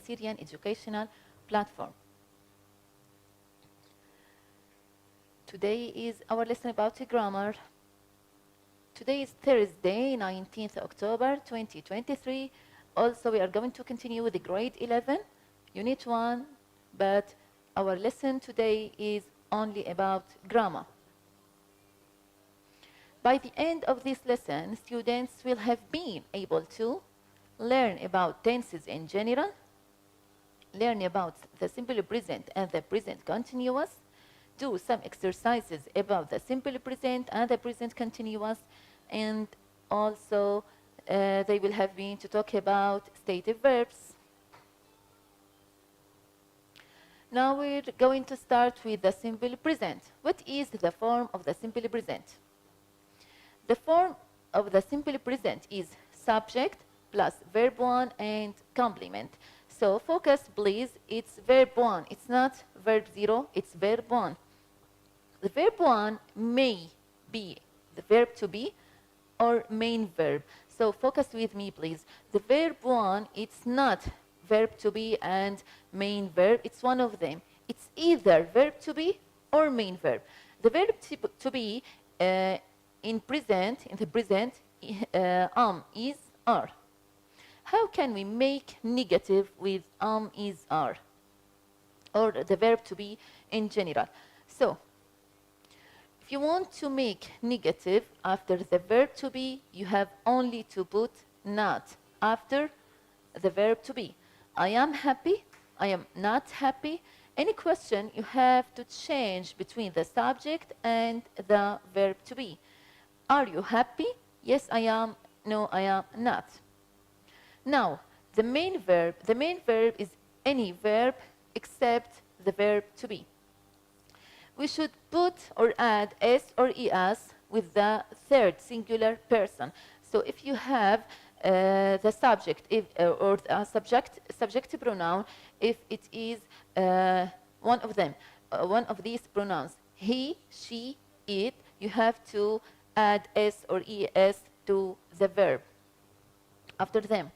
Syrian educational platform. Today is our lesson about grammar. Today is Thursday, 19th October 2023. Also, we are going to continue with the grade 11, unit 1, but our lesson today is only about grammar. By the end of this lesson, students will have been able to learn about tenses in general, learn about the simple present and the present continuous, do some exercises about the simple present and the present continuous, and also they will have been to talk about stative verbs. Now we're going to start with the simple present. What is the form of the simple present? The form of the simple present is subject plus verb 1 and complement. So focus please, it's verb 1, it's not verb 0, it's verb 1. The verb 1 may be the verb to be or main verb. So focus with me please. The verb 1, it's not verb to be and main verb, it's one of them. It's either verb to be or main verb. The verb to be in the present, is, are. How can we make negative with is, are? Or the verb to be in general. So, if you want to make negative after the verb to be, you have only to put not after the verb to be. I am happy, I am not happy. Any question, you have to change between the subject and the verb to be. Are you happy? Yes, I am. No, I am not. Now, the main verb is any verb except the verb to be. We should put or add s or es with the third singular person. So if you have the subject or the subjective pronoun, if it is one of them, one of these pronouns, he, she, it, you have to add s or es to the verb after them.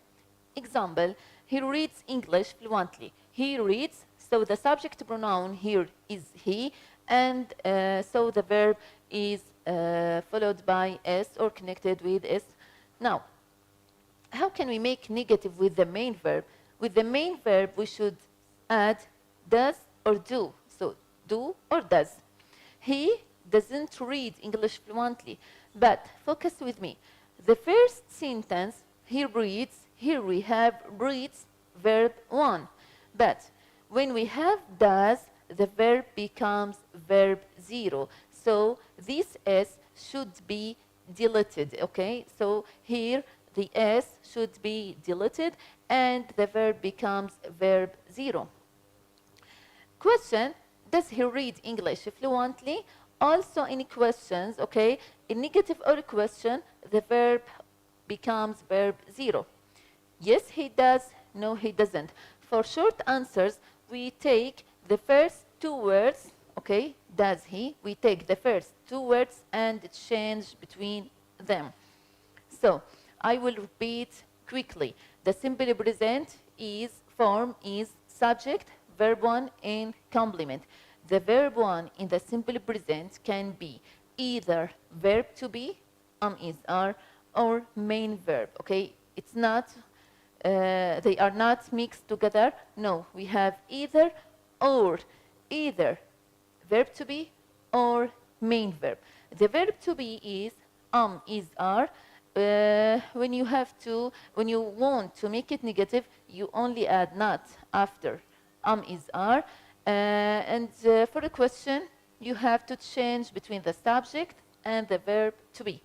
Example, he reads English fluently. He reads, so the subject pronoun here is he, and so the verb is followed by s or connected with s. Now, how can we make negative with the main verb? With the main verb, we should add does or do. So, do or does. He doesn't read English fluently, but focus with me. The first sentence, he reads, here we have reads, verb 1. But when we have does, the verb becomes verb 0. So this s should be deleted, okay? So here the s should be deleted and the verb becomes verb 0. Question, does he read English fluently? Also any questions, okay? In negative or question, the verb becomes verb 0. Yes, he does. No, he doesn't. For short answers, we take the first two words, okay? Does he? We take the first two words and change between them. So, I will repeat quickly. The simple present is, form is subject, verb 1 and complement. The verb 1 in the simple present can be either verb to be, is, are, or main verb, okay? It's not, they are not mixed together. No, we have either or, either verb to be or main verb. The verb to be is, is, are. When you want to make it negative, you only add not after is, are. For the question, you have to change between the subject and the verb to be.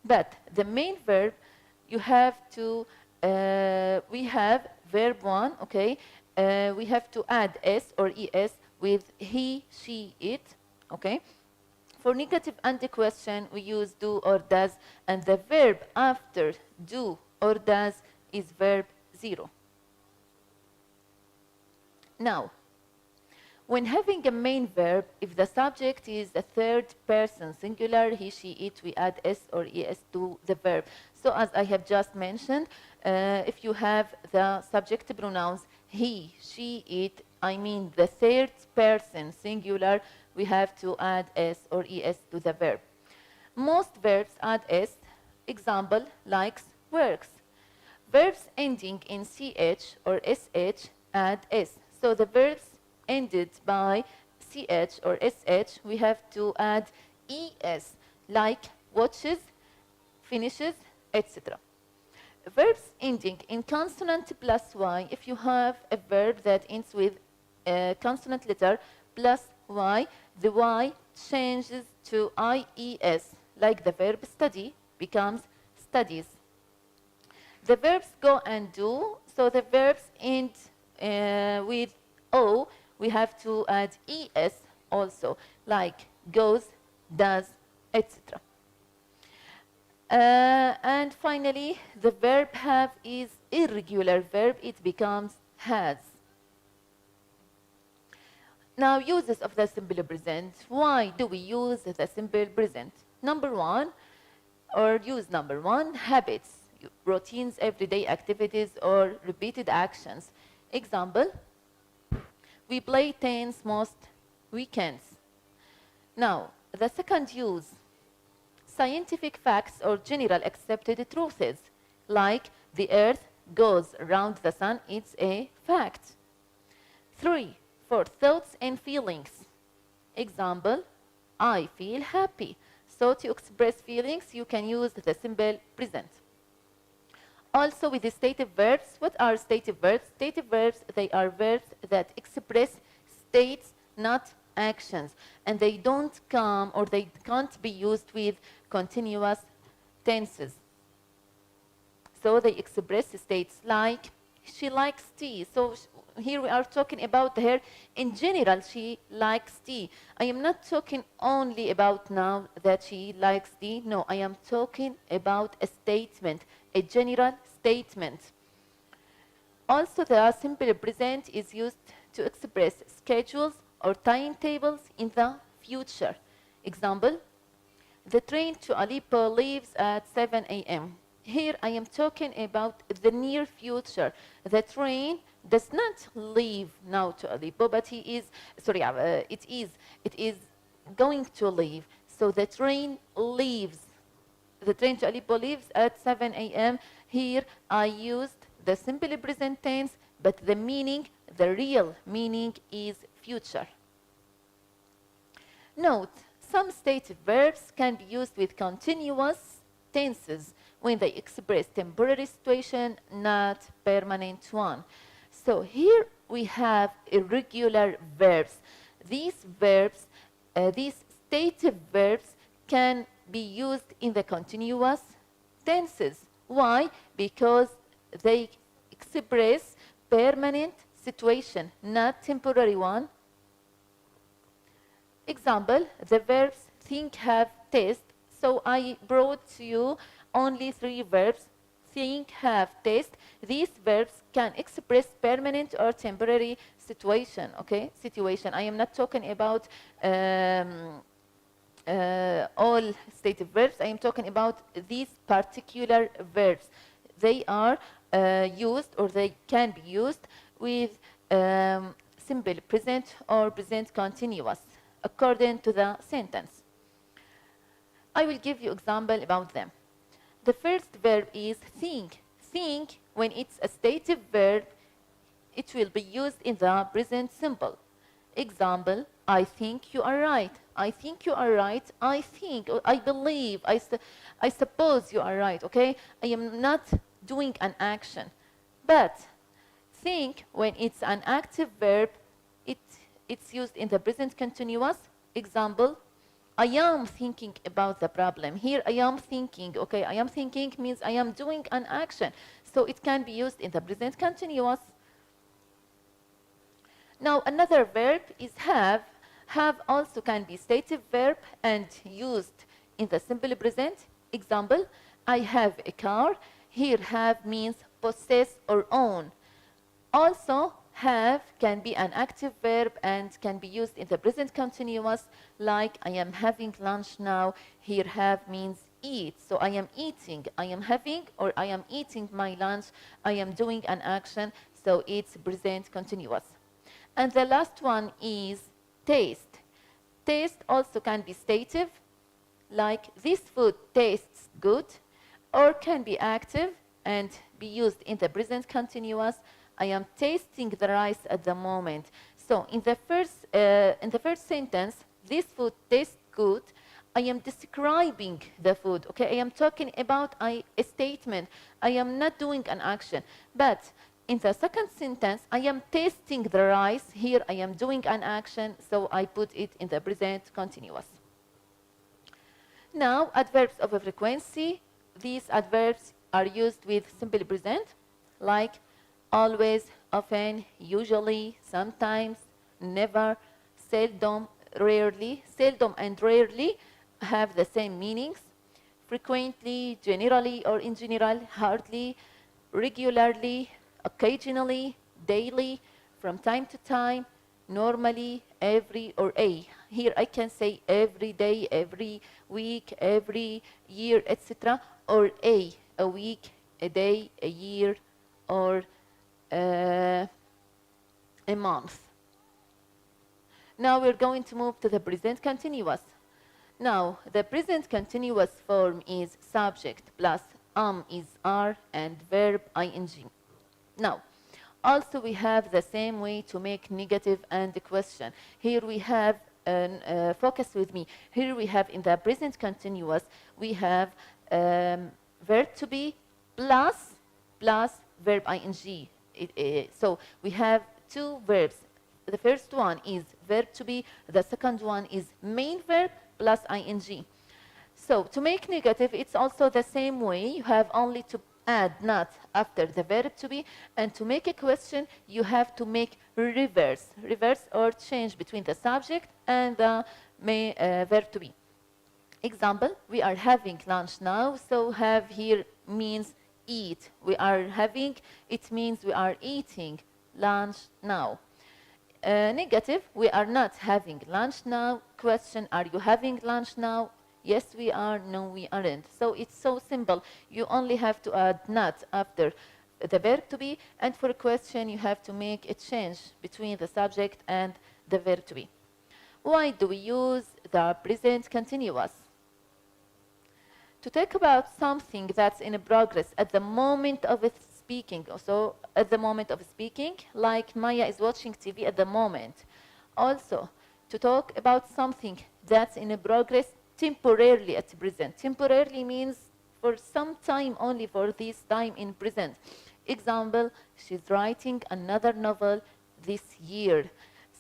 But the main verb, you have to, we have verb 1, okay? We have to add s or es with he, she, it, okay? For negative and the question, we use do or does, and the verb after do or does is verb 0. Now, when having a main verb, if the subject is a third person singular, he, she, it, we add s or es to the verb. So as I have just mentioned, if you have the subject pronouns he, she, it, I mean the third person singular, we have to add s or es to the verb. Most verbs add s. Example, likes, works. Verbs ending in ch or sh add s. So the verbs ended by ch or sh, we have to add es, like watches, finishes, etc. Verbs ending in consonant plus y, if you have a verb that ends with a consonant letter plus y, the y changes to ies, like the verb study becomes studies. The verbs go and do, so the verbs end with o, we have to add es also, like goes, does, etc. And finally, the verb have is irregular verb, it becomes has. Now, uses of the simple present. Why do we use the simple present? Number one, habits, routines, everyday activities, or repeated actions. Example, we play tennis most weekends. Now, the second use, scientific facts or general accepted truths, like the earth goes around the sun, it's a fact. 3, for thoughts and feelings. Example, I feel happy. So to express feelings, you can use the simple present. Also with the stative verbs, what are stative verbs? Stative verbs, they are verbs that express states, not actions, and they don't come or they can't be used with continuous tenses. So they express states like she likes tea. So here we are talking about her in general, she likes tea. I am not talking only about now that she likes tea. No, I am talking about a statement, a general statement. Also, the simple present is used to express schedules or timetables in the future. Example, the train to Aleppo leaves at 7 a.m. Here I am talking about the near future. The train does not leave now to Aleppo, but it is going to leave. So the train leaves. The train to Aleppo leaves at 7 a.m. Here I used the simple present tense, but the meaning, the real meaning is future. Note, some stative verbs can be used with continuous tenses when they express temporary situation, not permanent one. So here we have irregular verbs. These verbs, these stative verbs can be used in the continuous tenses. Why? Because they express permanent situation, not temporary one. Example, the verbs think, have, taste. So I brought to you only 3 verbs, think, have, taste. These verbs can express permanent or temporary situation, okay? Situation. I am not talking about all stative verbs. I am talking about these particular verbs. They are used, or they can be used with simple present or present continuous according to the sentence. I will give you example about them. The first verb is think. Think, when it's a stative verb, it will be used in the present simple. Example, I think you are right. I think you are right. I think, or I believe, I suppose you are right, okay? I am not doing an action. But think, when it's an active verb, it's used in the present continuous. Example, I am thinking about the problem. Here I am thinking, okay? I am thinking means I am doing an action. So it can be used in the present continuous. Now another verb is have. Have also can be stative verb and used in the simple present. Example, I have a car. Here have means possess or own. Also, have can be an active verb and can be used in the present continuous, like I am having lunch now. Here have means eat. So I am eating, I am having, or I am eating my lunch. I am doing an action. so it's present continuous. And the last one is taste. Taste also can be stative, like this food tastes good, or can be active and be used in the present continuous. I am tasting the rice at the moment. So in the first sentence, this food tastes good. I am describing the food. Okay, I am talking about a statement. I am not doing an action. But in the second sentence, I am tasting the rice. Here I am doing an action, so I put it in the present continuous. Now, adverbs of a frequency. These adverbs are used with simple present, like always, often, usually, sometimes, never, seldom, rarely. Seldom and rarely have the same meanings. Frequently, generally or in general, hardly, regularly, occasionally, daily, from time to time, normally, every, or a. Here I can say every day, every week, every year, etc. Or a week, a day, a year, or a month. Now we're going to move to the present continuous. Now, the present continuous form is subject plus is are and verb ing. Now, also we have the same way to make negative and the question. Here we have, focus with me, here we have in the present continuous, we have verb to be plus verb ing. So we have two verbs. The first one is verb to be, the second one is main verb plus ing. So to make negative, it's also the same way. You have only to add not after the verb to be, and to make a question, you have to make reverse or change between the subject and the verb to be. Example, we are having lunch now, so have here means eat. We are having, it means we are eating lunch now. Negative, we are not having lunch now. Question, are you having lunch now? Yes, we are. No, we aren't. So it's so simple. You only have to add not after the verb to be, and for a question, you have to make a change between the subject and the verb to be. Why do we use the present continuous? To talk about something that's in progress at the moment of its speaking. So at the moment of speaking, like Maya is watching TV at the moment. Also, to talk about something that's in progress temporarily at present. Temporarily means for some time, only for this time in present. Example, she's writing another novel this year.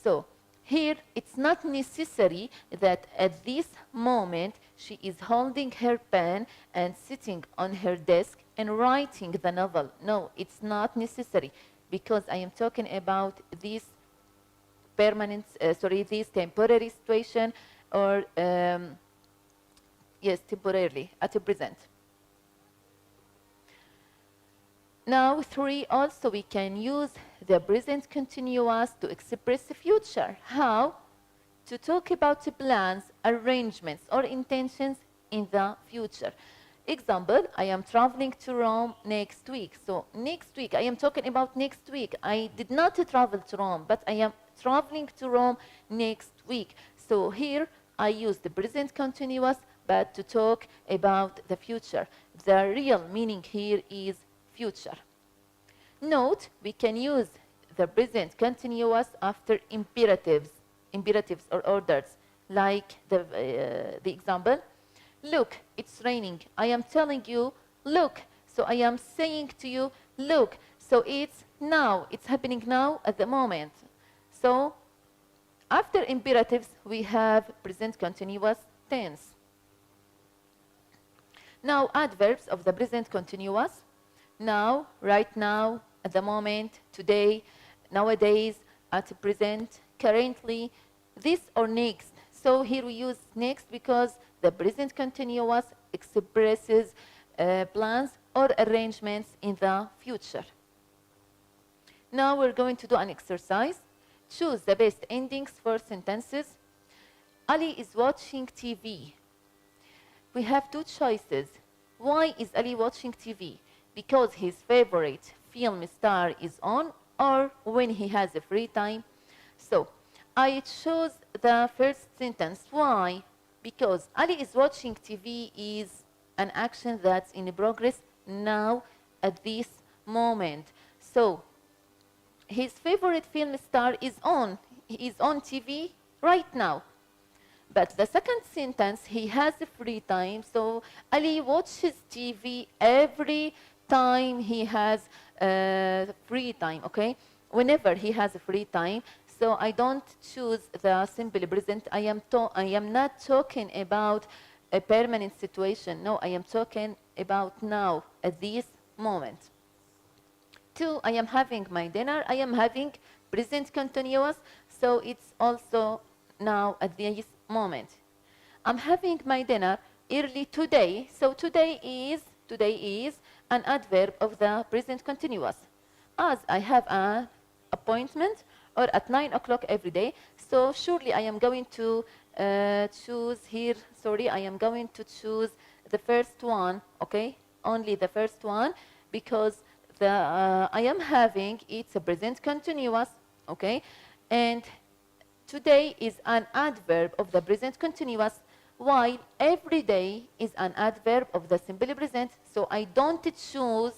So here, it's not necessary that at this moment she is holding her pen and sitting on her desk and writing the novel. No, it's not necessary, because I am talking about this permanent, this temporary situation, or yes, temporarily at the present. Now, 3, also we can use the present continuous to express the future. How? To talk about the plans, arrangements, or intentions in the future. Example, I am traveling to Rome next week. So next week, I am talking about next week. I did not travel to Rome, but I am traveling to Rome next week. So here, I use the present continuous, but to talk about the future. The real meaning here is future. Note, we can use the present continuous after imperatives or orders, like the example, look, it's raining. I am telling you, look. So I am saying to you, look. So it's now, it's happening now at the moment. So after imperatives, we have present continuous tense. Now, adverbs of the present continuous. Now, right now, at the moment, today, nowadays, at present, currently, this or next. So here we use next because the present continuous expresses plans or arrangements in the future. Now we're going to do an exercise. Choose the best endings for sentences. Ali is watching TV. We have two choices. Why is Ali watching TV? Because his favorite film star is on, or when he has a free time. So I chose the first sentence. Why? Because Ali is watching TV is an action that's in progress now at this moment. So his favorite film star is on. He is on TV right now. But the second sentence, he has a free time. So Ali watches TV every time he has free time, okay? Whenever he has a free time. So I don't choose the simple present. I am not talking about a permanent situation. No, I am talking about now, at this moment. 2, I am having my dinner. I am having present continuous. So it's also now at this moment. I'm having my dinner early today. So today is an adverb of the present continuous. As I have an appointment or at 9 o'clock every day. So surely I am going to choose here, sorry, I am going to choose the first one, okay? Only the first one, because the I am having, it's a present continuous, okay? And today is an adverb of the present continuous, while every day is an adverb of the simple present. So I can't choose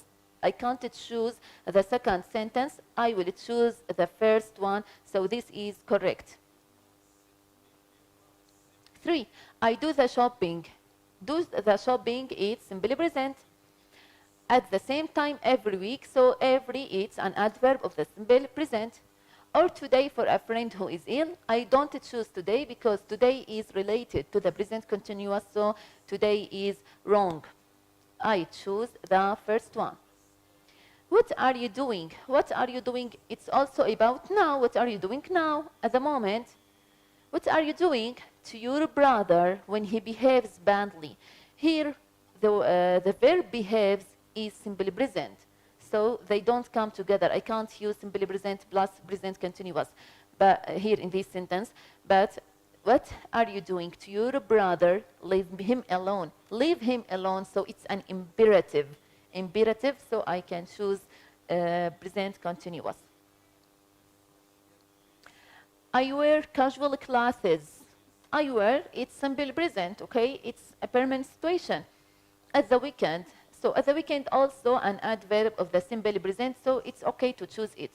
the second sentence. I will choose the first one. So this is correct. 3, I do the shopping. Do the shopping is simple present. At the same time every week. So every it's an adverb of the simple present. Or today for a friend who is ill. I don't choose today because today is related to the present continuous. So today is wrong. I choose the first one. What are you doing? What are you doing? It's also about now. What are you doing now at the moment? What are you doing to your brother when he behaves badly? Here, the verb behaves is simple present. So they don't come together. I can't use simple present plus present continuous but here in this sentence. But what are you doing to your brother? Leave him alone. Leave him alone. So it's an imperative. Imperative, so I can choose present continuous. I wear casual clothes. I wear, it's simple present, okay? It's a permanent situation. At the weekend, so at the weekend also an adverb of the simple present, so it's okay to choose it.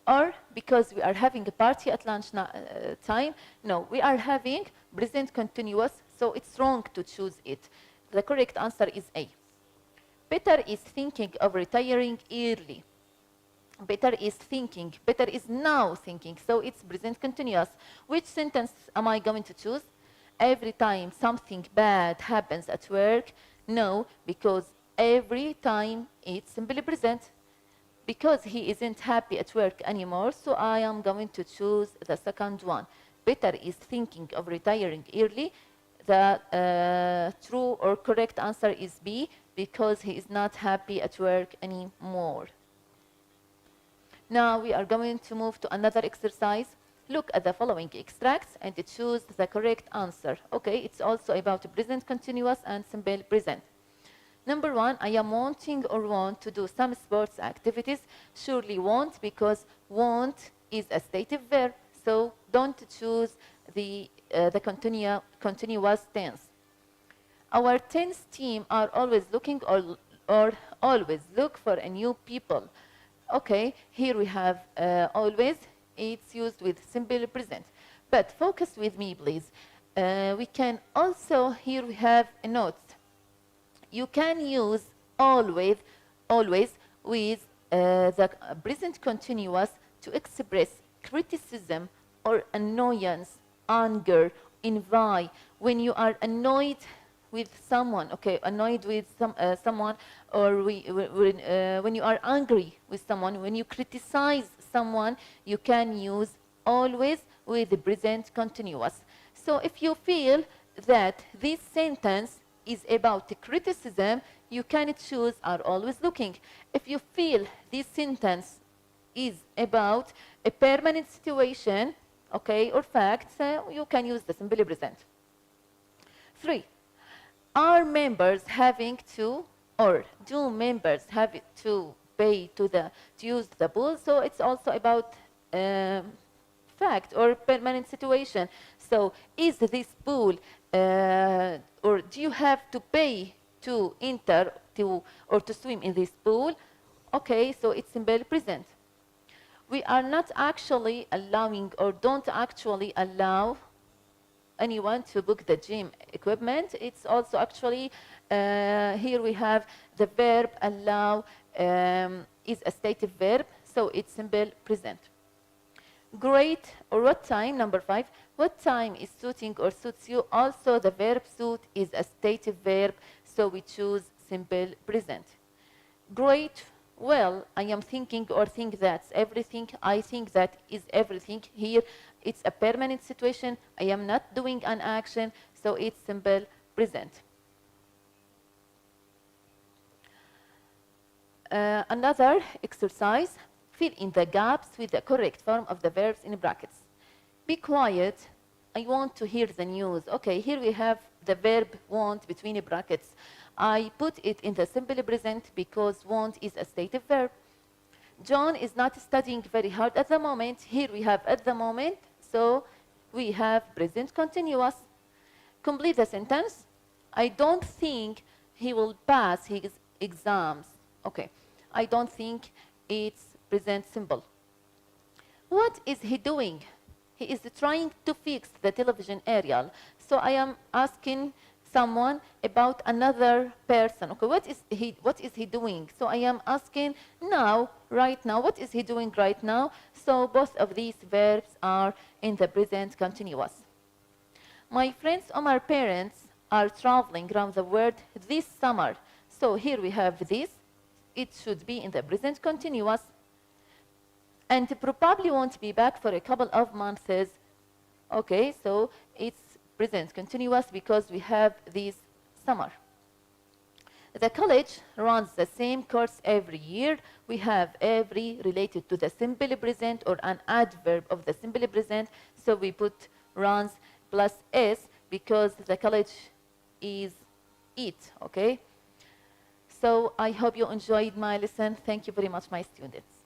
Or because we are having a party at lunch time, no, we are having present continuous, so it's wrong to choose it. The correct answer is A. Peter is thinking of retiring early. Peter is thinking. Peter is now thinking. So it's present continuous. Which sentence am I going to choose? Every time something bad happens at work? No, because every time it's simply present. Because he isn't happy at work anymore, so I am going to choose the second one. Peter is thinking of retiring early. The true or correct answer is B, because he is not happy at work anymore. Now we are going to move to another exercise. Look at the following extracts and choose the correct answer. Okay, it's also about present continuous and simple present. Number 1, I am wanting or want to do some sports activities. Surely want, because want is a stative verb, so don't choose the continuous tense. Our tense team are always looking or always look for a new people. Okay, here we have always. It's used with simple present. But focus with me, please. We can also, here we have a note. You can use always with the present continuous to express criticism or annoyance, anger, envy. When you are annoyed with someone, okay, annoyed with someone, or when you are angry with someone, when you criticize someone, you can use always with the present continuous. So if you feel that this sentence is about the criticism, you can choose are always looking. If you feel this sentence is about a permanent situation, okay, or fact, you can use the simple present. 3, are members having to, or do members have to pay to use the pool. So it's also about fact or permanent situation. So is this pool or do you have to pay to enter or to swim in this pool? Okay, so it's simple present. We are not actually allowing or don't actually allow anyone to book the gym equipment. It's also actually, here we have the verb allow is a stative verb, so it's simple present. Great, or what time, number 5, what time is suiting or suits you? Also the verb suit is a stative verb, so we choose simple present. Great, well, I am thinking or think that's everything. I think that is everything. Here it's a permanent situation. I am not doing an action, so it's simple present. Another exercise, fill in the gaps with the correct form of the verbs in brackets. Be quiet, I want to hear the news. Okay, here we have the verb want between brackets. I put it in the simple present because want is a stative verb. John is not studying very hard at the moment. Here we have at the moment, so we have present continuous. Complete the sentence. I don't think he will pass his exams. Okay, I don't think it's present simple. What is he doing? He is trying to fix the television aerial. So I am asking someone about another person. Okay, what is he doing? So I am asking now, right now, what is he doing right now? So both of these verbs are in the present continuous. My friends or my parents are traveling around the world this summer. So here we have this. It should be in the present continuous. And probably won't be back for a couple of months. Okay, so it's present continuous because we have this summer. The college runs the same course every year. We have every related to the simple present or an adverb of the simple present. So we put runs plus s because the college is it, okay? So I hope you enjoyed my lesson. Thank you very much, my students.